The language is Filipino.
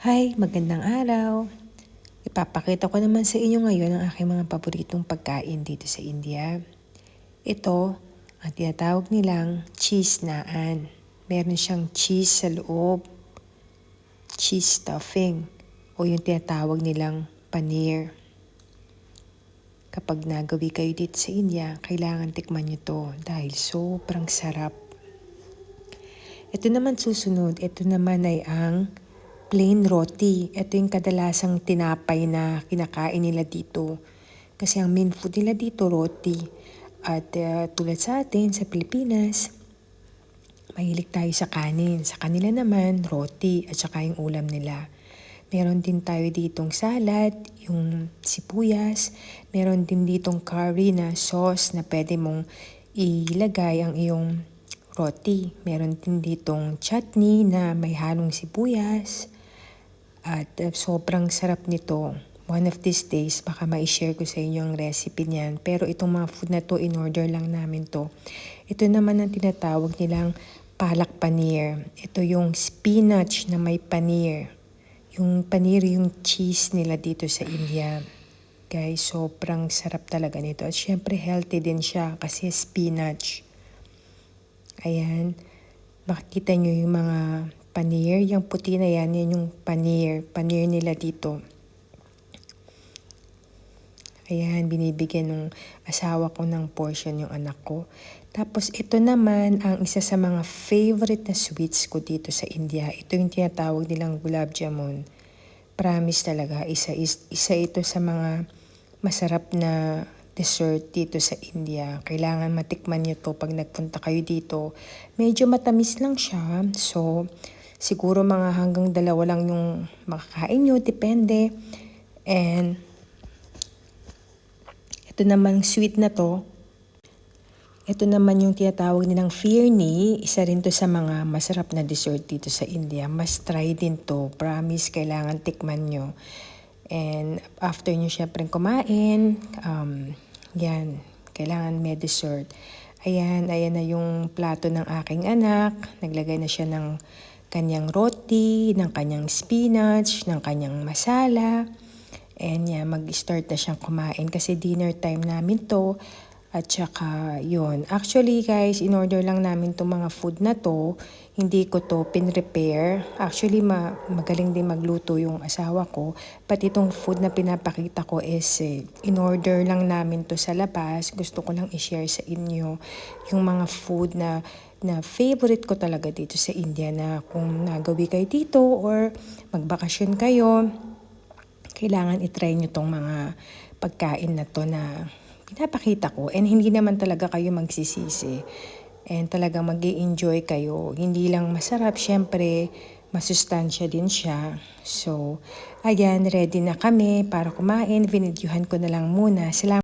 Hi, magandang araw. Ipapakita ko naman sa inyo ngayon ang aking mga paboritong pagkain dito sa India. Ito, ang tinatawag nilang cheese naan. Meron siyang cheese sa loob, cheese stuffing, o yung tinatawag nilang paneer. Kapag nagawi kayo dito sa India, kailangan tikman nyo to dahil sobrang sarap. Ito naman susunod, ito naman ay ang plain roti. Ito yung kadalasang tinapay na kinakain nila dito. Kasi ang main food nila dito, roti. At tulad sa atin, sa Pilipinas, mahilig tayo sa kanin. Sa kanila naman, roti at saka yung ulam nila. Meron din tayo ditong salad, yung sibuyas. Meron din ditong curry na sauce na pwede mong ilagay ang iyong roti. Meron din ditong chutney na may halong sibuyas. At sobrang sarap nito. One of these days, baka ma-share ko sa inyo ang recipe niyan. Pero itong mga food na to, in-order lang namin to. Ito naman ang tinatawag nilang palak paneer. Ito yung spinach na may paneer. Yung paneer, yung cheese nila dito sa India. Guys, sobrang sarap talaga nito. At syempre healthy din siya kasi spinach. Ayan. Makikita nyo yung mga paneer. Yung puti na yan yung paneer. Paneer nila dito. Ayan, binibigyan ng asawa ko ng portion yung anak ko. Tapos ito naman ang isa sa mga favorite na sweets ko dito sa India. Ito yung tinatawag nilang gulab jamun. Promise talaga, isa ito sa mga masarap na dessert dito sa India. Kailangan matikman nyo to pag nagpunta kayo dito. Medyo matamis lang siya. So, siguro mga hanggang 2 lang yung makakain nyo. Depende. And, ito naman sweet na to. Ito naman yung tinatawag nilang firni. Isa rin to sa mga masarap na dessert dito sa India. Must try din to. Promise, kailangan tikman nyo. And after nyo syempre kumain, yan, kailangan may dessert. Ayan na yung plato ng aking anak. Naglagay na siya ng kanyang roti, ng kanyang spinach, ng kanyang masala. And yan, mag-start na siyang kumain kasi dinner time namin to. At saka yun. Actually guys, in-order lang namin itong mga food na to. Hindi ko to pin-repair. Actually, magaling din magluto yung asawa ko. But itong food na pinapakita ko is in-order lang namin to sa labas. Gusto ko lang i-share sa inyo yung mga food na favorite ko talaga dito sa India na kung nagawi kayo dito or magbakasyon kayo, kailangan itry nyo tong mga pagkain na to na pinapakita ko. And hindi naman talaga kayo magsisisi. And talagang mag-i-enjoy kayo. Hindi lang masarap, syempre masustansya din siya. So, ayan, ready na kami para kumain. Vinidyuhan ko na lang muna. Salamat.